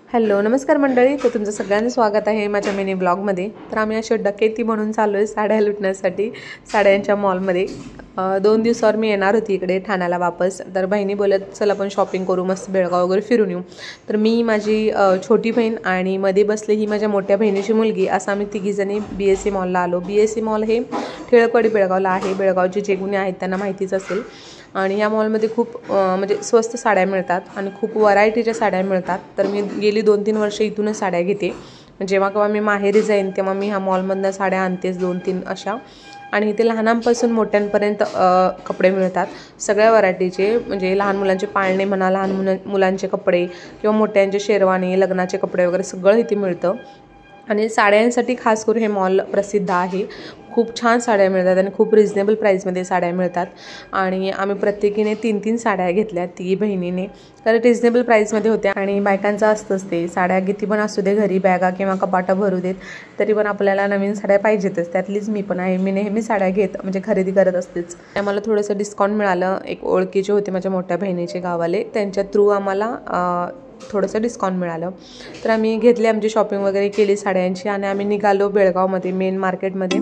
Hello नमस्कार मंडळी, तर तुमचं सगळ्यांचं स्वागत आहे माझ्या मिनी ब्लॉगमध्ये। तर आम्ही अशा डकेती म्हणून चाललो आहे साड्या लुटण्यासाठी साड्यांच्या मॉलमध्ये। 2 दिवसावर मी येणार होती इकडे ठाण्याला वापस। तर बहिणी बोलत चल आपण शॉपिंग करू, मस्त बेळगाव वगैरे फिरून येऊ। तर मी, माझी छोटी बहीण आणि मध्ये बसले ही माझ्या मोठ्या बहिणीची मुलगी, असं आम्ही तिघीजणी BSC मॉलला आलो। BSC मॉल हे टिळकवाडी बेळगावला आहे। बेळगावचे जे गुणे आहेत त्यांना माहितीच असेल। आणि या मॉलमध्ये खूप म्हणजे स्वस्त साड्या मिळतात आणि खूप व्हरायटीच्या साड्या मिळतात। तर मी गेली 2-3 वर्ष इथूनच साड्या घेते। जेव्हा केव्हा मी माहेरी जाईन तेव्हा मी ह्या मॉलमधनं साड्या आणतेच 2-3 अशा। आणि इथे लहानांपासून मोठ्यांपर्यंत कपडे मिळतात सगळ्या व्हरायटीचे। म्हणजे लहान मुलांचे पाळणे म्हणा, लहान मुलांचे कपडे किंवा मोठ्यांचे शेरवानी, लग्नाचे कपडे वगैरे सगळं इथे मिळतं। आणि साड्यांसाठी खास करून हे मॉल प्रसिद्ध आहे। खूप छान साड्या मिळतात आणि खूप रिजनेबल प्राईसमध्ये साड्या मिळतात। आणि आम्ही प्रत्येकीने 3-3 साड्या घेतल्या, तिघी बहिणीने, कारण रिजनेबल प्राईसमध्ये होत्या। आणि बायकांचं असतंच ते, साड्या किती पण असू दे घरी, बॅगा किंवा कपाटा भरू देत तरी पण आपल्याला नवीन साड्या पाहिजेतच। त्यातलीच मी पण आहे, मी नेहमी साड्या म्हणजे खरेदी करत असतेच। आम्हाला थोडंसं डिस्काउंट मिळालं, एक ओळखीचे होते माझ्या मोठ्या बहिणीचे गावाले, त्यांच्या थ्रू आम्हाला थोडंसं डिस्काउंट मिळालं। तर आम्ही घेतली, आमची शॉपिंग वगैरे केली साड्यांची आणि आम्ही निघालो बेळगावमध्ये मेन मार्केटमध्ये।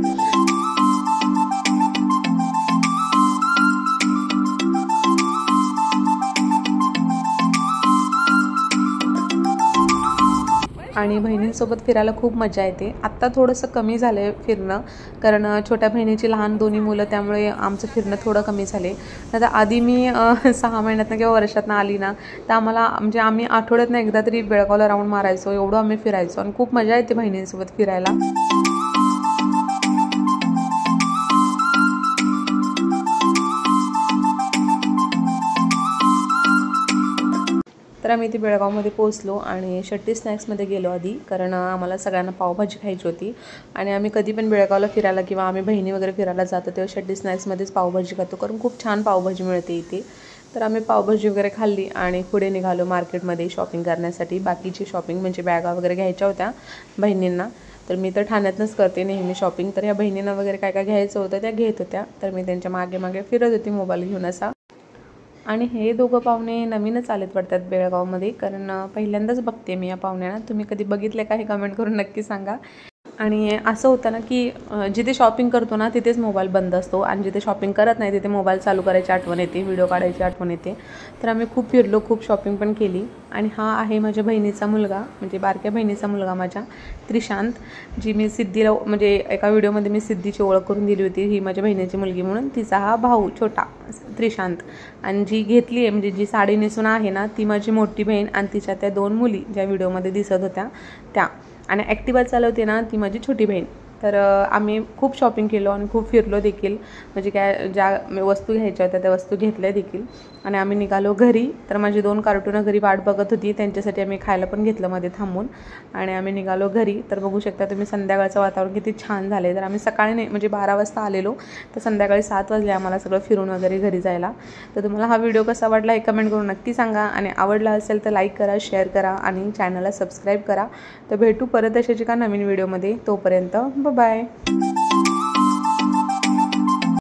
आणि बहिणींसोबत फिरायला खूप मजा येते। आत्ता थोडंसं कमी झालं आहे फिरणं, कारण छोट्या बहिणीची लहान दोन्ही मुलं, त्यामुळे आमचं फिरणं थोडं कमी झाले। आता आधी मी 6 महिन्यातनं किंवा वर्षातनं आली ना, तर आम्हाला म्हणजे आम्ही आठवड्यातनं एकदा तरी बेळगावला राऊंड मारायचो, एवढं आम्ही फिरायचो आणि खूप मजा येते बहिणींसोबत फिरायला। तर आम्ही इथे बेळगावमध्ये पोहोचलो आणि शट्टी स्नॅक्समध्ये गेलो आधी, कारण आम्हाला सगळ्यांना पावभाजी खायची होती। आणि आम्ही कधी पण बेळगावला फिरायला किंवा आम्ही बहिणी वगैरे फिरायला जातो तेव्हा शट्टी स्नॅक्समध्येच पावभाजी खातो, कारण खूप छान पावभाजी मिळते इथे। तर आम्ही पावभाजी वगैरे खाल्ली आणि पुढे निघालो मार्केटमध्ये शॉपिंग करण्यासाठी। बाकीची शॉपिंग म्हणजे बॅगा वगैरे घ्यायच्या होत्या बहिणींना। तर मी तर ठाण्यातनंच करते नेहमी शॉपिंग, तर ह्या बहिणींना वगैरे काय काय घ्यायचं होतं त्या घेत होत्या। तर मी त्यांच्या मागे मागे फिरत होती मोबाईल घेऊन असा। आणि हे दोघं पाहुणे नवीनच आलेत वाटतात बेळगावमध्ये, कारण पहिल्यांदाच बघते मी या पाहुण्यांना। तुम्ही कधी बघितले का हे कमेंट करून नक्की सांगा। आणि असं होतं ना की जिथे शॉपिंग करतो ना तिथेच मोबाईल बंद असतो आणि जिथे शॉपिंग करत नाही तिथे मोबाईल चालू करायची आठवण येते, व्हिडिओ काढायची आठवण येते। तर आम्ही खूप फिरलो, खूप शॉपिंग पण केली। आणि हा आहे माझ्या बहिणीचा मुलगा, म्हणजे बारक्या बहिणीचा मुलगा माझ्या, त्रिशांत, जी मी सिद्धीला म्हणजे एका व्हिडिओमध्ये मी सिद्धीची ओळख करून दिली होती, ही माझ्या बहिणीची मुलगी म्हणून। तिचा हा भाऊ छोटा त्रिशांत। आणि जी घेतली आहे म्हणजे जी साडी नेसून आहे ना, ती माझी मोठी बहीण आणि तिच्या त्या 2 मुली ज्या व्हिडिओमध्ये दिसत होत्या त्या। आणि ॲक्टिवा चालवते ना ती माझी छोटी बहीण। तर आम्ही खूप शॉपिंग केलो आणि खूप फिरलो देखील, म्हणजे काय ज्या वस्तू घ्यायच्या होत्या त्या वस्तू घेतल्या देखील। आणि आम्ही निघालो घरी। तर माझी 2 कार्टूनं घरी वाट बघत होती, त्यांच्यासाठी आम्ही खायला पण घेतलं मध्ये थांबून। आणि आम्ही निघालो घरी। तर बघू शकता तुम्ही संध्याकाळचं वातावरण किती छान झालं आहे। तर आम्ही सकाळी नाही म्हणजे 12 वाजता आलेलो, तर संध्याकाळी 7 वाजले आम्हाला सगळं फिरून वगैरे घरी जायला। तर तुम्हाला हा व्हिडिओ कसा वाटला हे कमेंट करून नक्की सांगा। आणि आवडला असेल तर लाईक करा, शेअर करा आणि चॅनलला सबस्क्राईब करा। तर भेटू परत अशाच एका नवीन व्हिडिओमध्ये, तोपर्यंत बाय।